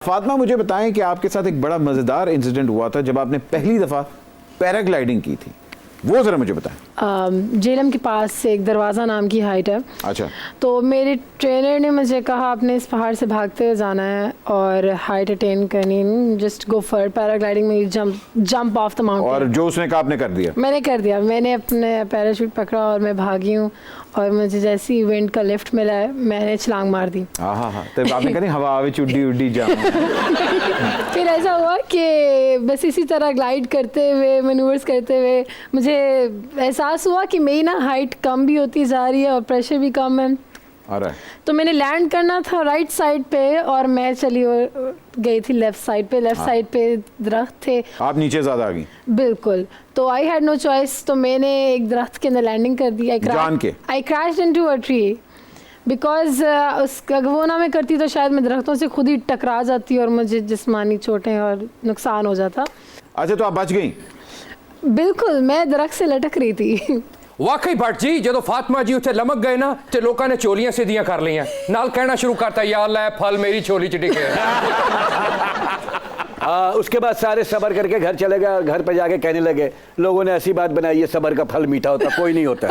फातिमा, मुझे बताएं कि आपके साथ एक बड़ा मजेदार इंसिडेंट हुआ था जब आपने पहली दफा पैराग्लाइडिंग की थी, वो जरा मुझे बताएं। जेलम के पास से एक दरवाज़ा नाम की हाइट है। अच्छा। तो मेरे ट्रेनर ने मुझे कहा आपने इस पहाड़ से भागते हुए जाना है और हाइट अटेन करनी, जस्ट गो फॉर पैराग्लाइडिंग में जंप ऑफ द माउंटेन। और जो उसने कहा आपने कर दिया? मैंने कर दिया। मैंने अपने पैराशूट पकड़ा और मैं भागी हूँ और मुझे जैसे ही विंड का लिफ्ट मिला है मैंने छलांग मार दी। हाँ, तो आपने कहा हवा आवे चुड्डी उड्डी जा। फिर ऐसा हुआ कि बस इसी तरह ग्लाइड करते हुए मैनूवर्स करते हुए मुझे एहसास हुआ कि मेरी ना हाइट कम भी होती जा रही है और प्रेशर भी कम है। तो मैंने लैंड करना था राइट साइड पे और मैं चली और गई थी लेफ्ट साइड पे। लेफ्ट साइड पे दरख्त थे, आप नीचे ज्यादा आ गई। बिल्कुल। तो आई हैड नो चॉइस, तो मैंने एक दरख्त के अंदर लैंडिंग कर दी। I crashed into a tree because अगर वो ना मैं करती तो शायद मैं दरख्तों से खुद ही टकरा जाती और मुझे जिस्मानी चोटें और नुकसान हो जाता। अच्छा, तो आप बच गई? बिल्कुल, मैं दरख्त से लटक रही थी। वाकई भट्ट जी, जो फातिमा जी उत्थे लमक गए ना ते लोगों ने चोलियां सीधियां कर लियां, नाल कहना शुरू करता या अल्लाह फल मेरी छोली च टिके। उसके बाद सारे सब्र करके घर चले गए। घर पे जाके कहने लगे लोगों ने ऐसी बात बनाई है, सब्र का फल मीठा होता कोई नहीं होता।